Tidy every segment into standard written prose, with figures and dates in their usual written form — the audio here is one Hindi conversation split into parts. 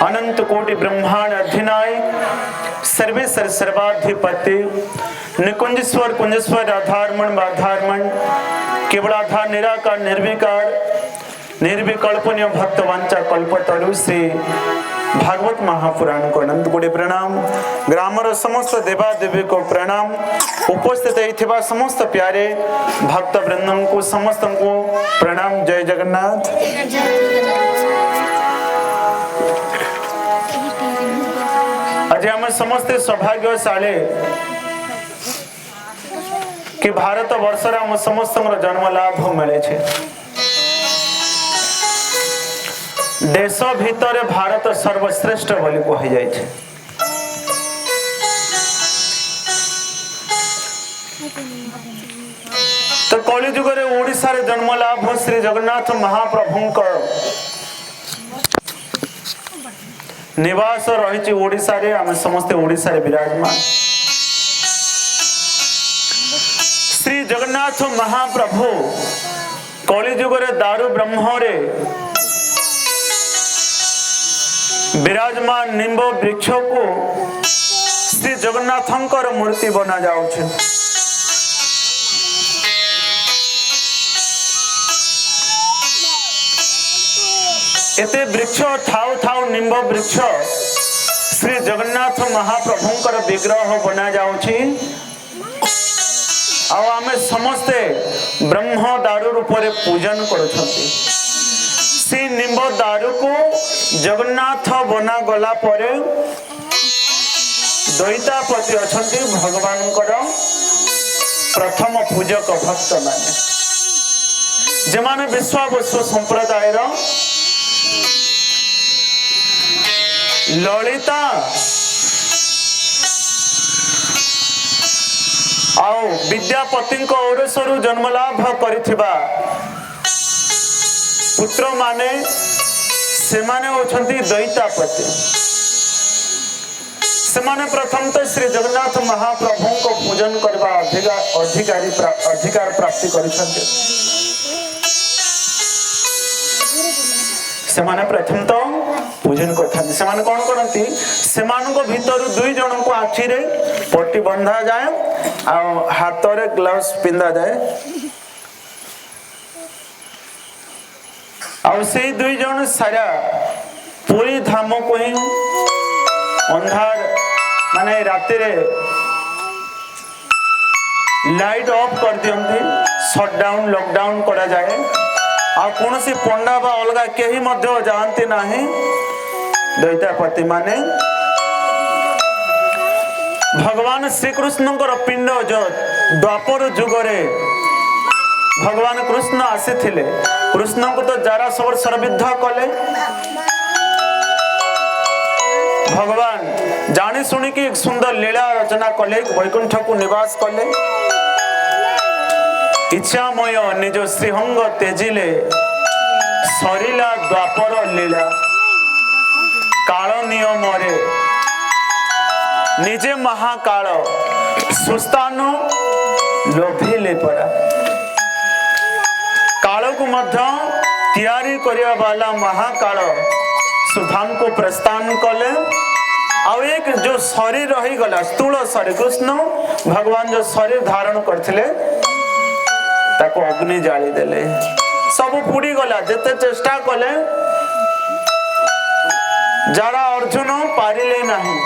अनंत कोटि ब्रह्मांड अधिनायक सर्वेश्वर सर्वाधिपति निकुंजेश्वर कुंजेश्वर आधारमण बाधारमण केवल आधार निराकार निर्विकार निर्विकल्पनीय भक्तवांचा कल्पतरु से भागवत महापुराण को अनंत कोटि प्रणाम। ग्रामर समस्त देवा देवी को प्रणाम। उपस्थित होता समस्त प्यारे भक्त वृंदों को समस्त को प्रणाम। जय जगन्नाथ। आज आम समस्ते सौभाग्यशाली कि भारत वर्ष आम समस्त जन्म लाभ मिले छे। देश भितर भारत सर्वश्रेष्ठ बोली कही जाय छे। तो कलिजुग रे ओडिशा रे जन्म लाभ श्री जगन्नाथ महाप्रभु को निवास रही ओडिशा रे। आम समस्ते ओडिशा रे विराजमान श्री जगन्नाथ महाप्रभु कलिजुग रे दारु ब्रह्म रे विराजमान निम्ब वृक्ष को श्री जगन्नाथंकर मूर्ति बना जाउछे। एते वृक्ष थाउ थाउ निम्ब वृक्ष श्री जगन्नाथ महाप्रभुंकर विग्रह बना जाउछि। आउ आमे समस्ते ब्रह्म दारु रूपरे पूजन करुछंती। से निम्ब दारु को जगन्नाथ बना गला परे द्वैतापति अछंती भगवानकर प्रथम पूजक भक्त माने जेमाने विश्वावसु संप्रदाय रो ललिता आउ विद्यापति को ओरसरु जन्म लाभ करिथिबा पुत्र माने से माने होछंती दैतापति। से माने प्रथम तो श्री जगन्नाथ महाप्रभु को पूजन करबा अधिकार प्राप्ति करिसंते। से माने प्रथम तो पूजन करथांती। से माने कोन करंती से मानको भीतर दुई जन को आखि रे पट्टी बंधा जाए आ हाथ रे ग्लव्स पिंदा जाए और से दुई जन सारा पूरी धाम को ही अंधार माने राति रे लाइट ऑफ कर दियंती। शटडाउन लॉकडाउन करा जाए आ कौन सी पंडा बा अलगा केही मध्य जानती नाही। दैतापति माने भगवान श्री कृष्णकर पिंड जो द्वापर जुग रे भगवान कृष्ण आसीथिले। कृष्ण को तो जारा सबर सर्विद्ध कले। भगवान जानी सुनी कि एक सुंदर लीला रचना कले। वैकुंठ को निवास कले। इच्छामय निज श्रीहंग तेजिले सरिला द्वापर लीला। काल नियम रे निजे महाकाल सुस्तान लोभिले परा। काल को मध्य तैयारी करिया वाला महाकाल सुधाम को प्रस्थान कले। आउ एक जो शरीर रही गला स्थूल शरीर कृष्ण भगवान जो शरीर धारण करथिले ताको अग्नि जाली देले। सब पुड़ी गला जेते चेष्टा कले जारा अर्जुन पारिले नहीं।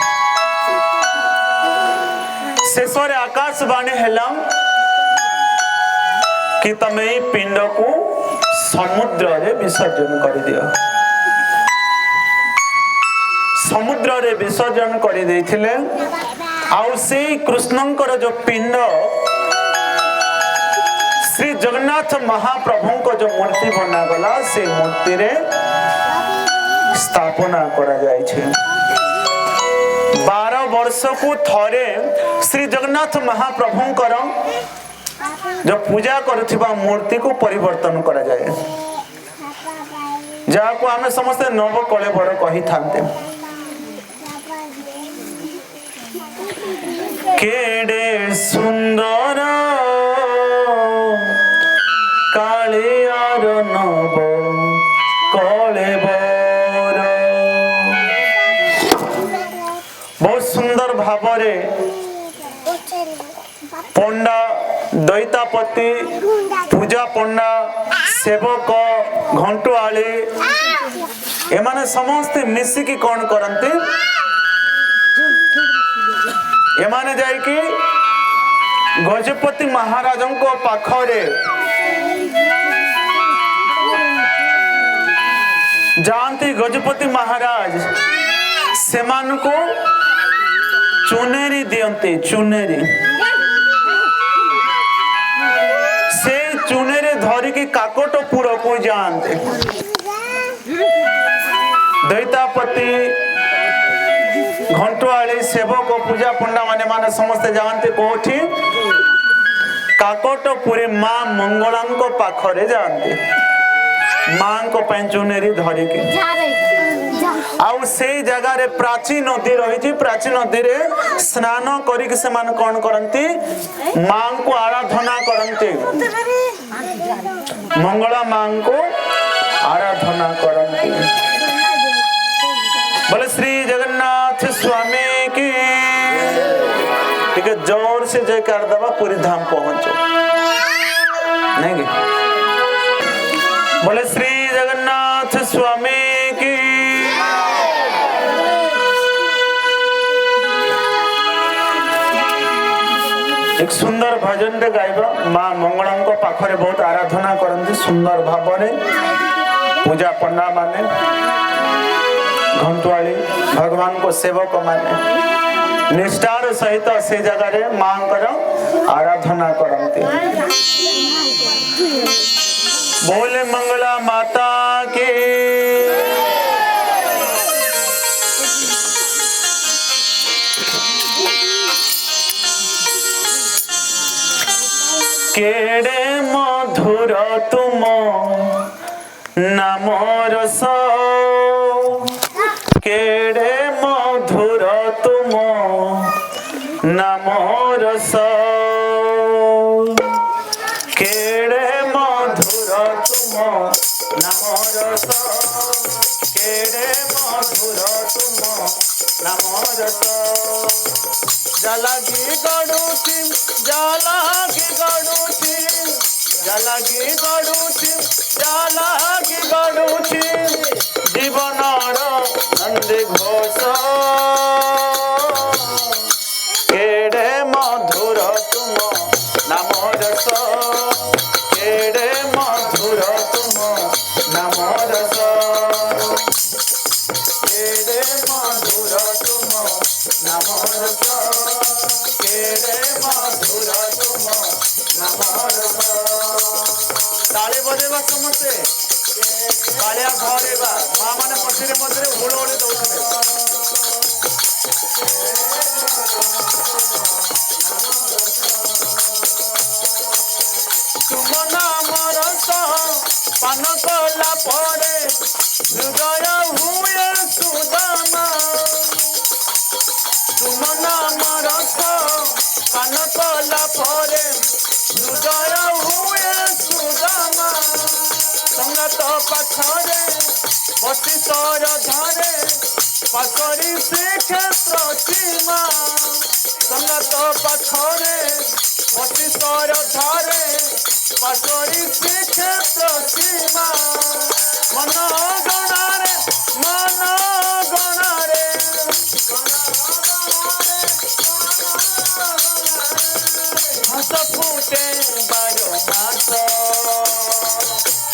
शेषरे आकाशवाणी हेला कि तमे पिंड को समुद्र रे विसर्जन कर दियो। समुद्र रे विसर्जन कर देथिले। आउ से कृष्णंकर जो पिंड श्री जगन्नाथ महाप्रभु को जो मूर्ति बना गला से मूर्ति रे स्थापना करा जाय छे। 12 वर्ष को थरे श्री जगन्नाथ महाप्रभुंकर जो पूजा करुथिबा मूर्ति को परिवर्तन करा जाए। जहाँ को आमे समस्ते नव कलेवर कही थांते। केडे सुंदर कालियार नव कलेवर भावरे पंडा दैतापति पूजा पंडा सेवक घंटुआली एमाने समस्ते मिसिकी कौन करते एमाने जाइकी गजपति महाराज को पाखरे जानती गजपति महाराज से को चुनेरी दियंती चुनेरी से चुनेरी धरिकी काकटपुर को जानते दैतापति घंटुआली सेवक पूजा पंडा माने समस्ते जानते कोठी काकटपुरे माँ मंगला पाखरे जानते माँ को चुनेरी धरिकी आउ से जगह रे प्राचीन नदी रही प्राचीन नदी रे स्नान करिक से मान कौन करती माँ को आराधना करती मंगला माँ को आराधना करती बोले श्री जगन्नाथ स्वामी की ठीक है जोर से जयकार दबा पूरी धाम पहुंचो नहीं कि? बोले श्री जगन्नाथ स्वामी की एक सुंदर भजन रे गाइबा माँ मंगला को पाखरे बहुत आराधना करती सुंदर भाव पूजा पंडा माने घंटुआली भगवान को सेवक माने निष्ठार सहित से जगह रे माँ आराधना करती बोले मंगला माता के केड़े मधुर तुम नाम रस केड़े मधुर तुम नाम रस केड़े मधुर तुम नाम रस केड़े मधुर तुम नाम रस जलागी गड़ुची जलागी गड़ुची जलागी गड़ुची जलागी गड़ुची जीवनर नंदी घोष केड़े मधुर तुम नाम रस केड़े मधुर तुम नाम रस केड़े मधुर तुम नाम रस केड़े मधुर तुम नाम रस ताली बजेबा समस्ते कालिया घरेबा माँ माने पछरे मझे हुड़ हुड़ दौड़े तुम नाम रस पान कला परे हृदय हुए सुदामा तुम नाम रस पान कला परे हृदय हुए सुदामा संगत पाखरे बसी सर धरे पाखरी श्रीक्षेत्र सीमा संगत पाखरे बसी सर धरे पाखरी श्रीक्षेत्र सीमा मन गणारे हस फूटे बारो मास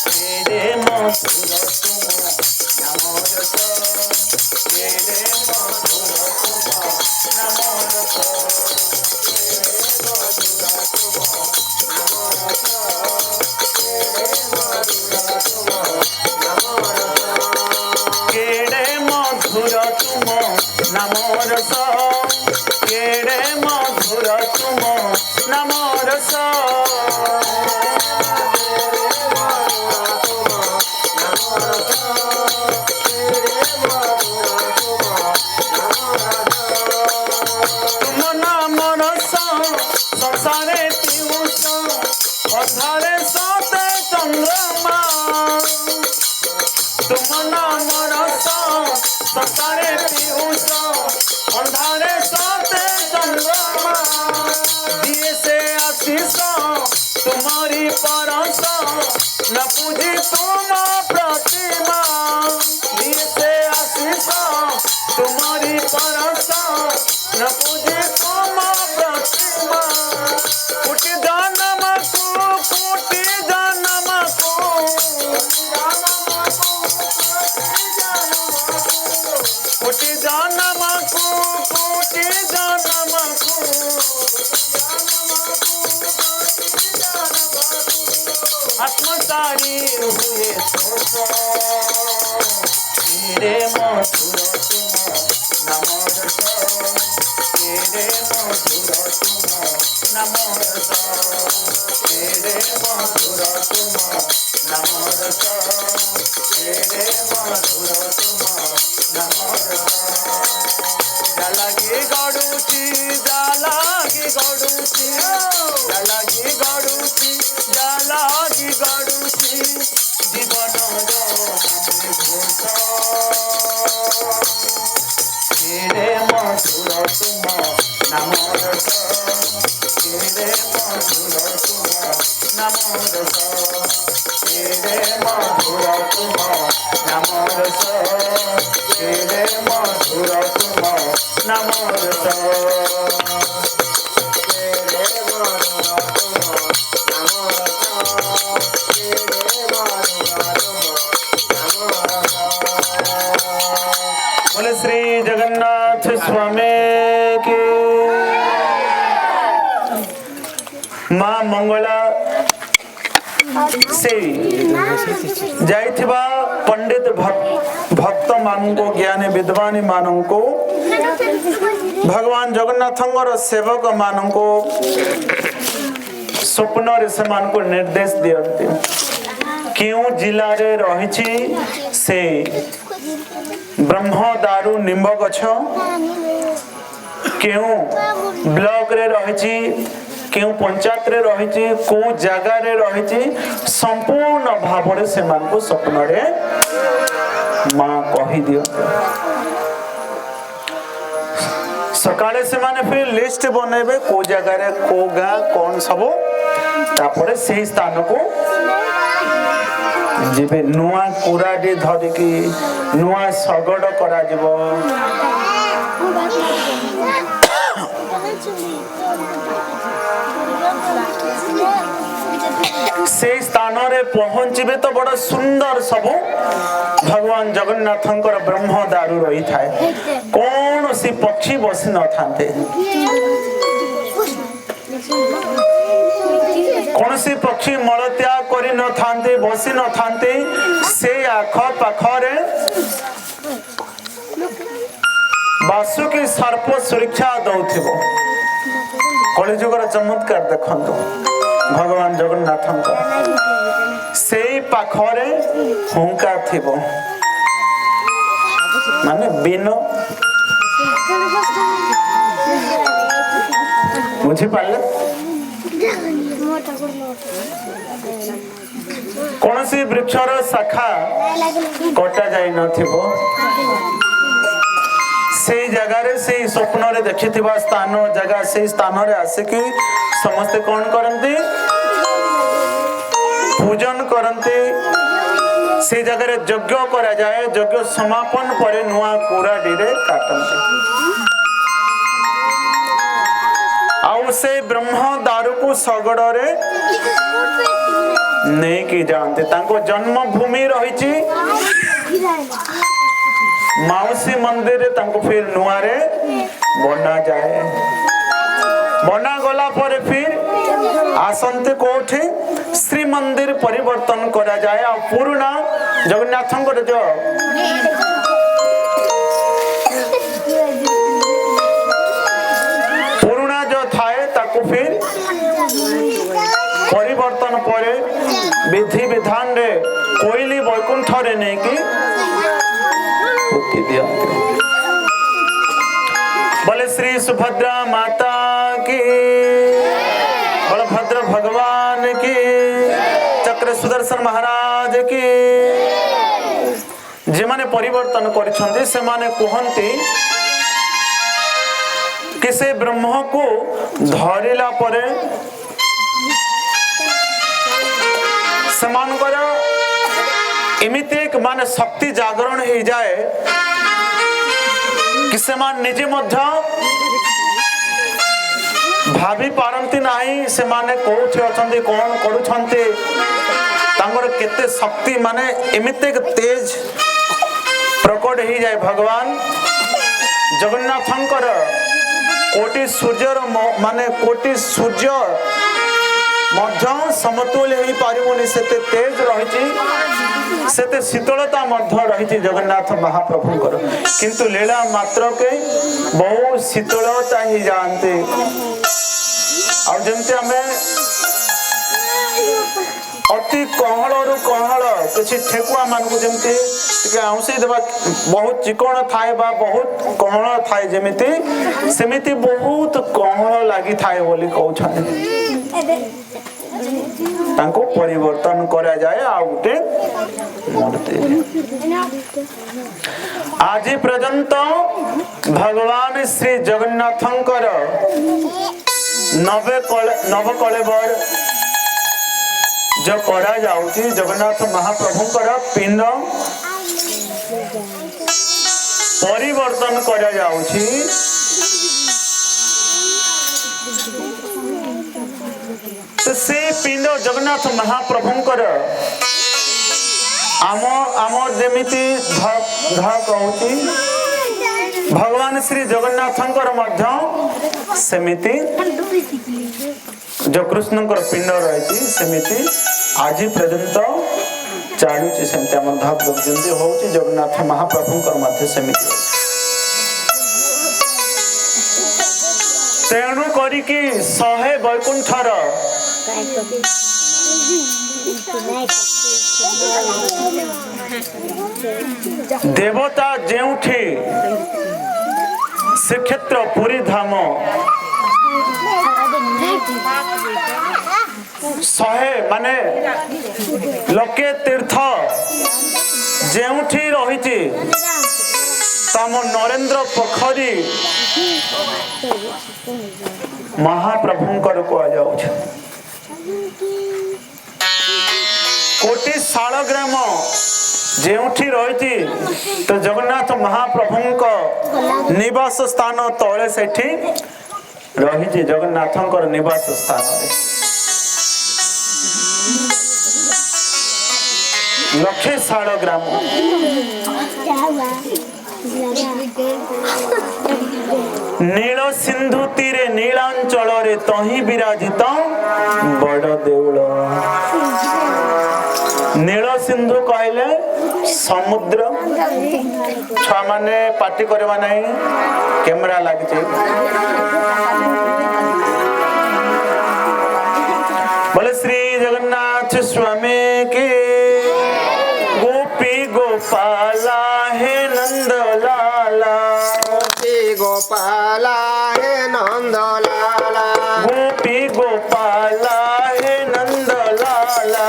केड़े मधुर तुम नाम रस केड़े मधुर तुम नाम रस केड़े मधुर तुम नाम रस केड़े मधुर तुम नाम रस तुम नाम रस संसारे पियूष अंधारे सते चंद्रमा तुम नाम रस संसारे पियूष अंधारे सते न पूजी तुम प्रतिमा से आशीष तुम्हारी परसा न पूजी तुम प्रतिमा कोटि जन्म को कोटि जन्म को कोटि जन्म को कोटि जन्म को आत्मसारी हुए तेरे मधुर तुम नमो तेरे मधुर तुम नमो तेरे मधुर तुम नमो तेरे मधुर तुम नमो जलगी गड़ुची जलगी गड़ुची जलगी गड़ुची जलगी गड़ुची जीवन तेरे मधुर तुम नमो तेरे मधुर तुम नमो तेरे मधुर तुम नमो तेरे मधुर तुम नमो बोले श्री जगन्नाथ स्वामी की मां मंगला से जाइथिबा पंडित भक्त माननको ज्ञानी विद्वानी माननको भगवान जगन्नाथंगर सेवक माननको स्वप्न रे समान को निर्देश दियंती क्यों जिला रे रहिछि से ब्रह्म दारू निम्ब गछ क्यों ब्लॉक रे रहिछि क्यों पंचायत रे रहिछि को जगह रे रहिछि संपूर्ण भाव रे समान को स्वप्न रे मां कहि दियो सकाळे से माने फिर लिस्ट बनेबे को जगह रे को गां कौन सब तापरे से स्थान को जिबे नुआ कुराडी धरिकी नुआ सगड़ करा जिवो से स्थान रे पहुंचबे तो बड़ा सुंदर सब भगवान जगन्नाथंकर ब्रह्म दारू रही थाए कौन सी पक्षी बसी न थाते कौन सी पक्षी मलत्याग करी न थाते बसी न थाते से आख पाखरे बासुकी सर्प सुरक्षा दौथिबो कलिजुगर चमत्कार देखंतु भगवान जगन्नाथंकर से पाखरे हुंका थिबो माने बिनो बुझी पाले कौन सी वृक्षर शाखा कटा जाई नथिबो से जगह रे से स्वप्न रे देखिथिबा स्थान जगह से स्थान रे आसिकी समस्त कौन करंती पूजन करंती से जगह रे यज्ञ करा जाए यज्ञ समापन पर नुआ कुराडी रे काटंती आउ से ब्रह्म दारू को सगड़ रे नहीं की जानते तांको जन्म भूमि रही माउसी मंदिर रे तांको फिर नुआ रे बना जाए बना गला पर फिर आसंते कोठे श्री मंदिर परिवर्तन करा जाए आ पुराना जगन्नाथंकर जो पुराना जो थाए ताको फिर परिवर्तन पर विधि विधान रे कोइली वैकुंठ रे नहीं की बोले श्री सुभद्रा माता की बलभद्र भगवान की चक्र सुदर्शन महाराज की जे माने परिवर्तन करिसंती से माने कहंती कि से ब्रह्म को धरिला परे सेमानकर एमिति एक माने शक्ति जागरण हो जाए कि सेमान निजे मध्य भाभी पारंती नाही से माने कोठी अछंती कोन करूछंती तांगर केते शक्ति माने एमिति एक तेज प्रकट हो जाए। भगवान जगन्नाथंकर कोटि सूर्यर माने कोटि सूर्य मध्य समतुल हो पारिबोनी सेते तेज रही सेते शीतलता मध्य रही जगन्नाथ महाप्रभुंकर किंतु लीला मात्र के बहुत शीतलता ही जानते और जमते हमें अति कहल रु कहल किसी ठेकुआ मान को जमती आउंसी देवा बहुत चिकण थाए बा बहुत कहल थाए जेमिति सेमिति बहुत कहल लागि थाए बोली कहउछन तांको परिवर्तन करा जाए आ उठे मूर्ति आज पर्यंत भगवान श्री जगन्नाथंकर नवकलेवर जो करा जाउची जगन्नाथ महाप्रभुंकर पिंड परिवर्तन करा जाउची तो से पिंड जगन्नाथ महाप्रभुंकर आम जेमिति धक होची भगवान श्री जगन्नाथंकर मध्य सेमिति जो कृष्णंकर पिंड रही सेमिति आज पर्यंत चालुची सेमती आम धक जमी होची जगन्नाथ महाप्रभुंकर मध्य सेमिति तेणु करिकी 100 वैकुंठर देवता जेउठी श्रीक्षेत्र पुरी धाम 100 माने लोके तीर्थ जेउठी रही तम नरेंद्र पोखरी महाप्रभुंकर को जाउछ कोटि शालग्राम जेउठी रही तो जगन्नाथ महाप्रभुंक निवास स्थान तले सेठी रही जगन्नाथंकर निवास स्थान लक्षे शालग्राम नील सिंधु तीरे नीलांचल रे तही विराजित बड़ देउल नील सिंधु कहले समुद्र छुआ माने पार्टी करवा नहीं कैमरा लगी बोले श्री जगन्नाथ स्वामी की गोपी गोपाला हे नंद लाला गोपी गोपाला हे नंद लाला गोपी गोपाला हे नंद लाला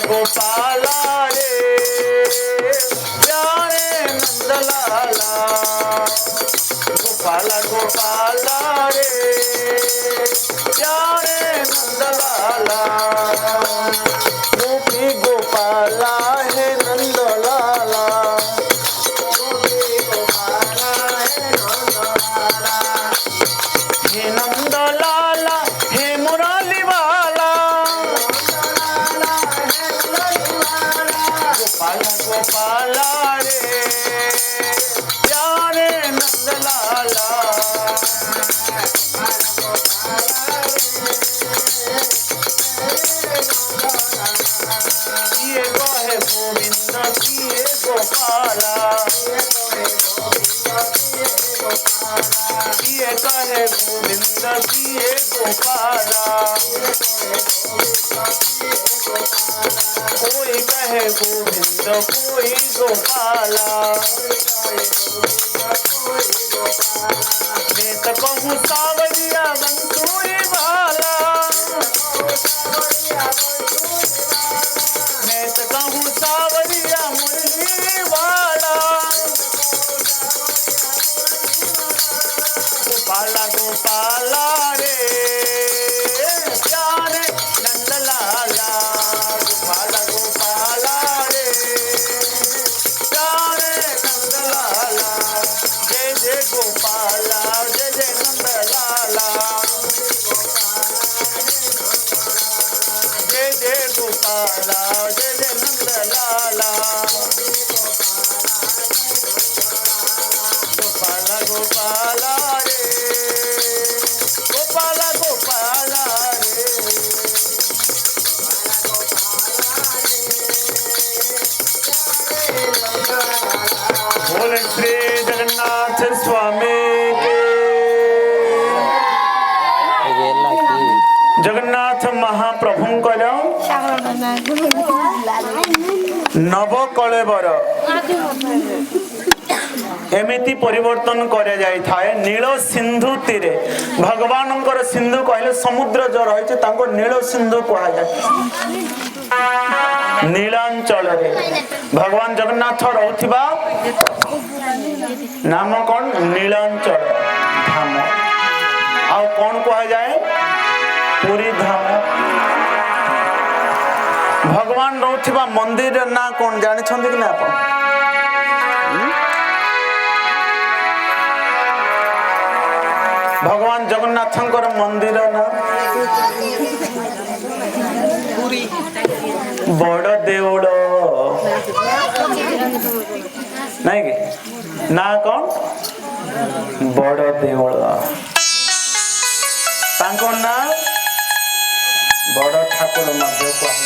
गोपाला रे प्यारे नंदलाला गोपाला गोपाला रे प्यारे नंदलाला गोपी गोपाला हे नंदलाला गोपी गोपाला हे नंदलाला हे नंदलाला हे मुरली वाला गोपाला रे प्यारे नंदलाला ये कहे गोविंद किए गोपाला ये कहे गोविंद किए गोपाला कोई कहे कहे गोविंद कोई गोपाला। मैं तो कहूँ सावरिया बंसुरी वाला, मैं तो कहूँ सावरिया मुरली वाला। गोपाला गोपाला रे प्यारे नंद लाला, गोपाला गोपाला रे प्यारे नंद लाला। जय जय गोपाला जय जय नंद लाला, जय जय गोपाला जय जय नंद लाला। गोपाला गोपाला रे गोपाला गोपाला रे। बोले श्री जगन्नाथ स्वामी के। जगन्नाथ महाप्रभुंकर नव कलेवर एमिति परिवर्तन करे जाई थाए। नील सिंधु तीरे भगवानंकर सिंधु कहले समुद्र जो रही तांको नील सिंधु कहा जाए। नीलांचल रे भगवान जगन्नाथ रहउथिबा नाम कौन? नीलांचल धाम। आ कौन कहा जाए? पुरी धाम। भगवान रहउथिबा मंदिर ना कौन जानि छथि कि ना आप? भगवान जगन्नाथंकर मंदिर ना बड़ देउल नहीं कि ना कौन? बड़ देउल। तांको ना बड़ ठाकुर मध्य कह।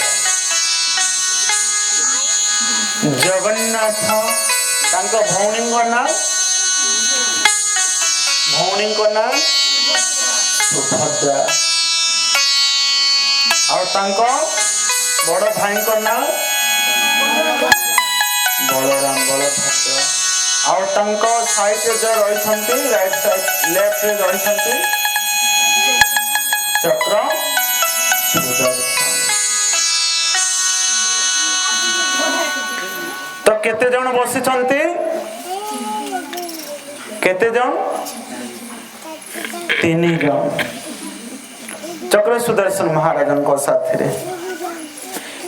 जगन्नाथ तांको भौणी ना, भौणी को ना सुभद्रा और तांको बड़ भाई को ना बलराम बलभद्र और तांको साइड जो रही राइट साइड लेफ्ट रे रही चक्र सुदर्शन। तो केते जन बसी केते जन? 3 जन चक्र सुदर्शन महाराजन को साथी रे।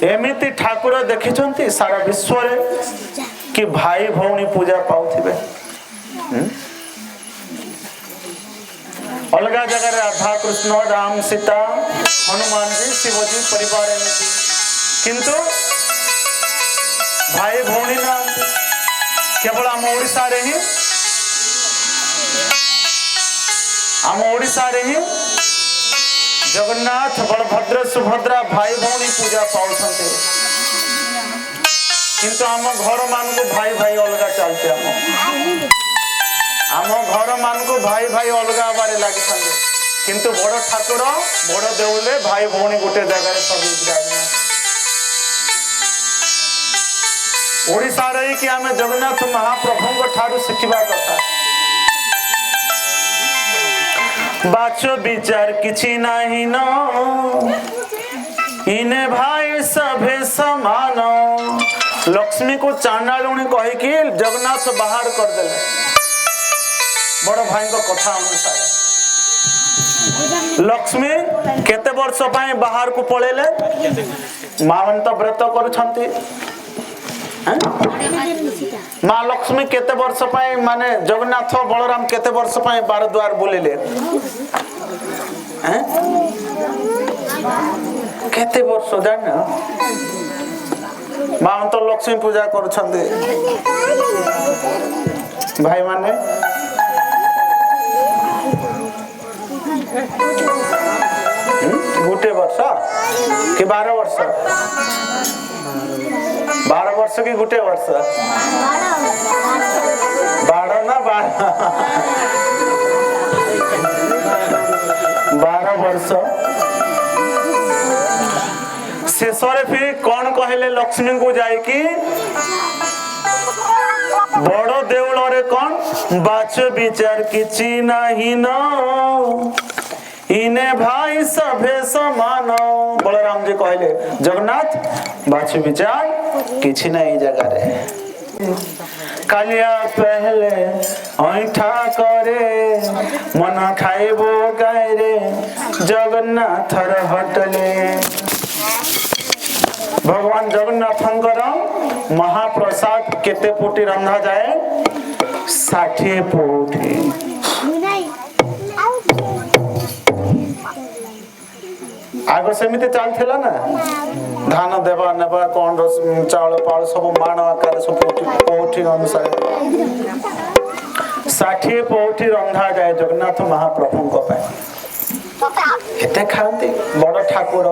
एमिति ठाकुर देखिछंती सारा विश्व रे कि भाई भौणी पूजा पाउथिबे। अलगा जगह राधा कृष्ण राम सीता हनुमान जी शिवजी परिवार एमिति, किंतु भाई भौणी ना केवल आम ओडिशा रे ही, आम ओडिशा रे ही जगन्नाथ बलभद्र सुभद्रा भाई भौणी पूजा पाउछंते। किंतु आम घर मान को भाई भाई अलगा चलते। आम घर मान को भाई भाई अलगा बारे लगी छंदे, किंतु बड़ ठाकुर बड़ देउले भाई भौणी गोटे जगह रे सब विराजमान। ओडिशा रे कि आम जगन्नाथ महाप्रभु को ठारू शिखिबा कथा। बाचो विचार किछि नाही न, इने भाई सभे समान। लक्ष्मी को चांडालुणी कह कि जगन्नाथ बाहर कर देले बड़ भाई को कथा अनुसार। लक्ष्मी केते वर्ष पाए बाहर को पळेले? मावंत व्रत करूछंती। माँ लक्ष्मी केते वर्ष पाए माने जगन्नाथ बलराम केते वर्ष पाए 12 द्वार बुलिले? केते वर्ष जान माँ तो लक्ष्मी पूजा करूछंती भाई माने। गोटे वर्ष कि 12 वर्ष? 12 वर्ष की गोटे वर्ष? 12 ना 12 वर्ष। शेषरे फिर कौन कहले लक्ष्मी को जाइकी बड़ देउल रे कौन बाच विचार किछि नाही न इने भाई सभे समान। बलराम जी कहले जगन्नाथ बाच विचार किछि नहीं जगह रे कालिया पहले ऐठा करे मन खाइबो गाय रे जगन्नाथ हटले। भगवान जगन्नाथंकर महाप्रसाद केते पोटी रंधा जाए 60 पोटी। आगो सेमिति चलथिला ना धान देवा नेबा कोन चावल पाल सब मान आकार सब पोठी अनुसार 60 पोठी रंधा जाए जगन्नाथ महाप्रभु को पे एते खाती बड़ ठाकुर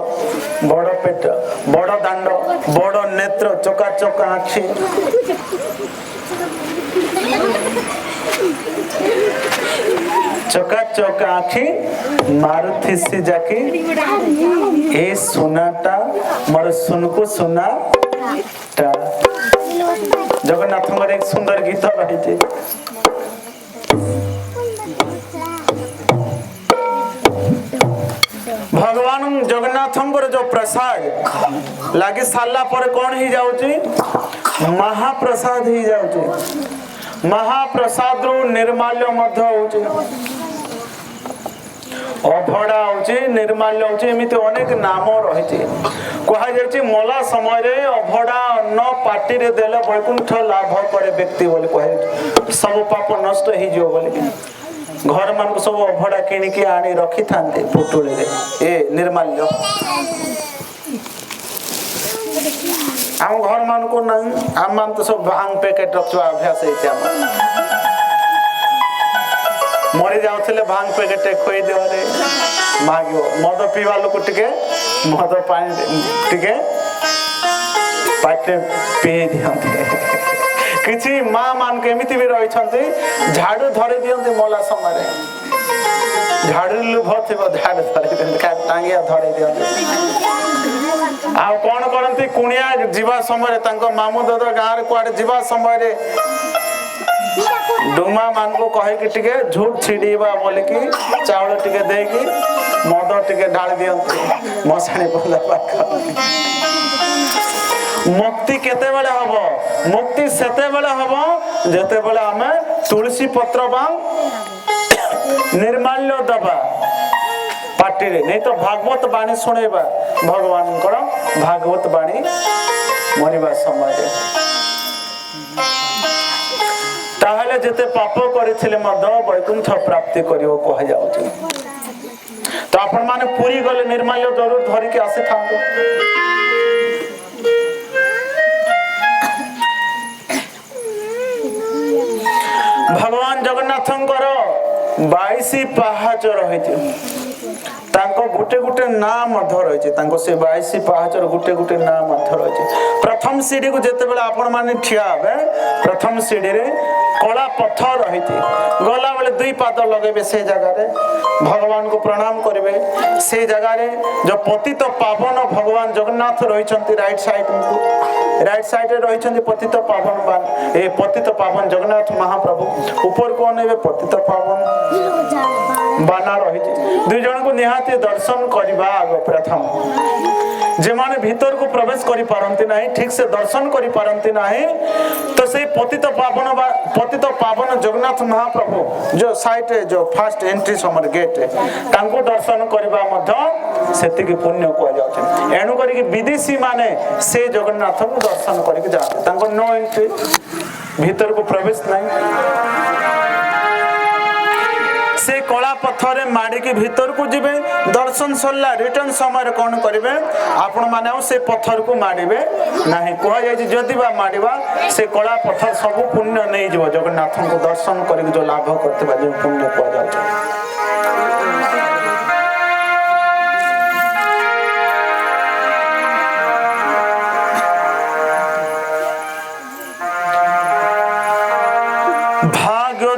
बड़ पेट बड़ दांड बड़ नेत्र चका चका आखि चका चका आखि मारुति से जाके ए सुनाटा मोर सुनको सुना टा। जगन्नाथ मोर एक सुंदर गीत रही भगवान जगन्नाथंकर जो प्रसाद लागी साला पर कौन ही जाउची महाप्रसाद ही जाउची। महाप्रसाद रु निर्माल्य मध्य होउची अभड़ा होउची निर्माल्य होउची एमिति अनेक नाम रहिची। कहा जायची मला समय रे अभड़ा अन्न पाटी रे देले वैकुंठ लाभ करे व्यक्ति बोली कहे सब पाप नष्ट ही जो बोली घर मान सब अभड़ा किनिकी आनी रखी थांते पुटुली रे ए निर्माल्य आम घर मान को ना आम मान तो सब भांग पैकेट रखवा अभ्यास है क्या मरी जाउथले भांग पैकेट खोई दियो रे मागियो मद पीवा लोक टिके मद पानी टिके पाटे पी दियंते किछि मां मान के एमिति भी रहि छन्ते झाड़ू धरि दियंते मोला समय रे झाड़ू लुभ थिबो झाड़ू धरि दियंते का टांगिया धरि दियंते आ कोन करंती कुनिया जीवा समय रे तांको मामू दादा गां रे कुआडे जीवा समय रे डुमा मान को कहे कि टिके झूठ छिड़ीबा बोले कि चावल टिके दे कि मद टिके ढाल दियंती मसाणी पला पाख। मुक्ति केते बेले हबो मुक्ति सेते बेले हबो जेते बेले हमें तुलसी पत्र बा निर्माल्य दबा पाटी रे नहीं तो भागवत बाणी सुनेबा भगवान को भागवत बाणी मरिबा समय रे ताहले जेते पाप करिथिले मद वैकुंठ प्राप्ति करियो कह जाउची। तो आपण माने पूरी गले निर्माल्य जरूर धरि के आसे थांगो भगवान जगन्नाथंकर 22 पाहाच रहिते तांको गुटे गुटे नाम मध्य रहिते तांको से 22 पाहाचर गुटे गुटे नाम मध्य रहिते। प्रथम सीढ़ी को जेते बेले आपण माने ठिया हबे प्रथम सीढ़ी रे कला पत्थर रहिते गला बेले 2 पाद लगेबे से जगह रे भगवान को प्रणाम करिवे से जगह रे जो पतित पावन भगवान जगन्नाथ रहि छंती राइट साइड रे रहि छंती पतित पावन बान ए पतित पावन जगन्नाथ महाप्रभु ऊपर को नेबे पतित पावन बाना रहिते दुई जन को निहाती दर्शन करबा आगो प्रथम जे माने भीतर को प्रवेश करि पारंती नाही ठीक से दर्शन करि पारंती नाही तो से पतित पावन जगन्नाथ महाप्रभु जो साइट जो फर्स्ट एंट्री समर गेट तांको दर्शन करबा मध्य सेति के पुण्य को जाउछ। एनु करी कि विदेशी माने से जगन्नाथ को दर्शन करि के जाते तांको नो एंट्री भीतर को प्रवेश नाही से कला पत्थर माड़ी के भीतर को जिबे दर्शन सरला रिटर्न समय कौन करेंगे आपण माने से पत्थर को माड़े नहीं कह जाए जदि बा माड़वा से कला पत्थर सब पुण्य नहीं जीव जगन्नाथ को दर्शन कर जो लाभ करते जो पुण्य कह जाए।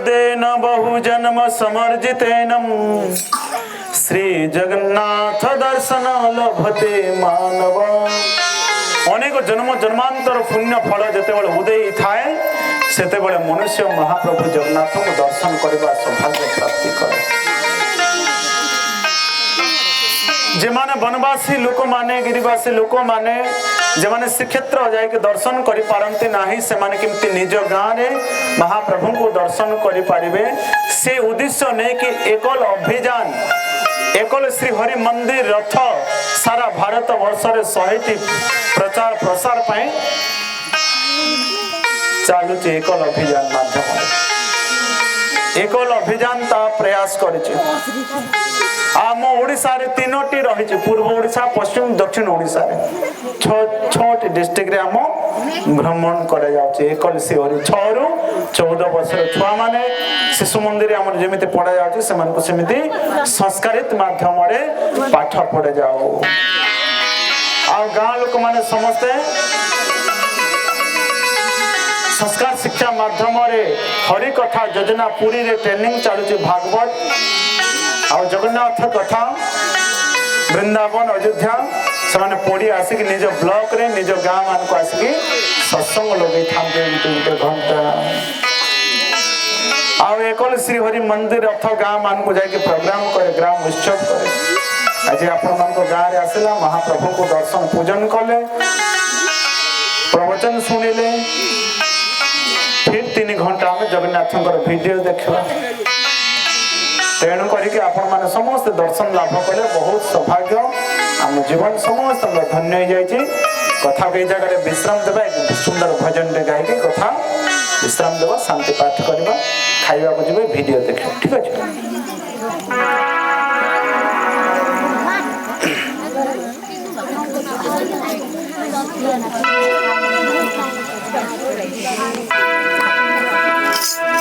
जन्म बहुजन्म समर्जितेनम श्री जगन्नाथ दर्शन लभते मानव अनेक जन्म जन्मांतर पुण्य फल जितेबाला उदय थाए सेतेबाला मनुष्य महाप्रभु जगन्नाथ को दर्शन करने सौभाग्य प्राप्ति करे जे माने वनवासी लोक माने गिरिवासी लोक माने जे माने श्रीक्षेत्र जाके दर्शन करि पारंती नाही से माने केमती निज गाँव रे महाप्रभु को दर्शन करि पारिबे से उद्देश्य ने कि एकल अभियान एकल श्री हरि मंदिर रथ सारा भारत वर्ष रे 100टी प्रचार प्रसार पाए चालू एकल अभियान माध्यम एकल अभियान ता प्रयास करिछि आम ओडिशा रे 3टी रही पूर्व ओडिशा पश्चिम दक्षिण ओडिशा रे 6टी डिस्ट्रिक्ट रे आम भ्रमण करा जाउछि एकल श्री हरि 6 रु 14 वर्षर छुआ माने शिशु मंदिर हमर जेमिति पढ़ा जाउछि से मानको सेमिति संस्कारित माध्यम रे पाठ पढ़ा जाओ आ गां लोक माने समस्त संस्कार शिक्षा माध्यम रे हरि कथा योजना पूरी रे ट्रेनिंग चालुछि भागवत और जगन्नाथ कथा वृंदावन अयोध्या से पढ़ी आसिक निज ब्लॉक रे निज गाँव मान को आसिक सत्संग लगे था घंटा आउ एकल श्री हरि मंदिर रथ गाँव मान को जाके प्रोग्राम करे ग्राम उत्सव करे आज आपण मान को गाँव रे आसला महाप्रभु को दर्शन पूजन कले प्रवचन सुनिले फिर 3 घंटा में जगन्नाथ वीडियो देखा तेणु करके आपण माने समस्त दर्शन लाभ कले बहुत सौभाग्य आम जीवन समस्त धन्य हो जाए कथा कई जगह विश्राम देवा एक सुंदर भजन रे गाई के कथा विश्राम देवा शांति पाठ करवा खाइबा को जीवे वीडियो देखे ठीक है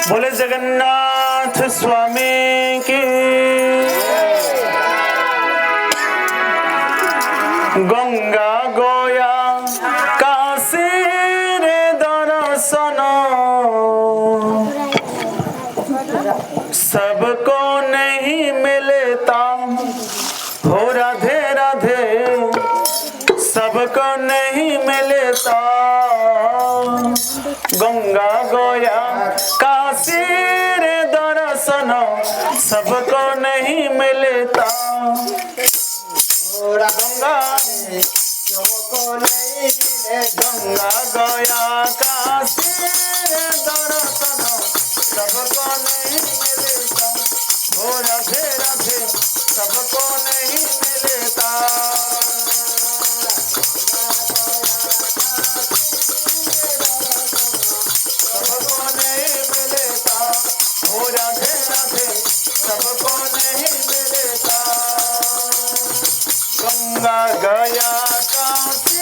बोले जगन्नाथ स्वामी की गंगा गोया काशी रे दर्शन सबको नहीं मिलता हो राधे राधे सबको नहीं मिलता गंगा गोया काशी रे दर्शन सबको नहीं मिलता गंगा सबको नहीं मिले गंगा गोया काशी रे दर्शन सबको नहीं मिलता हो राधे राधे सबको नहीं मिलता हो राधे राधे सबको नहीं मिलता गंगा गया काशी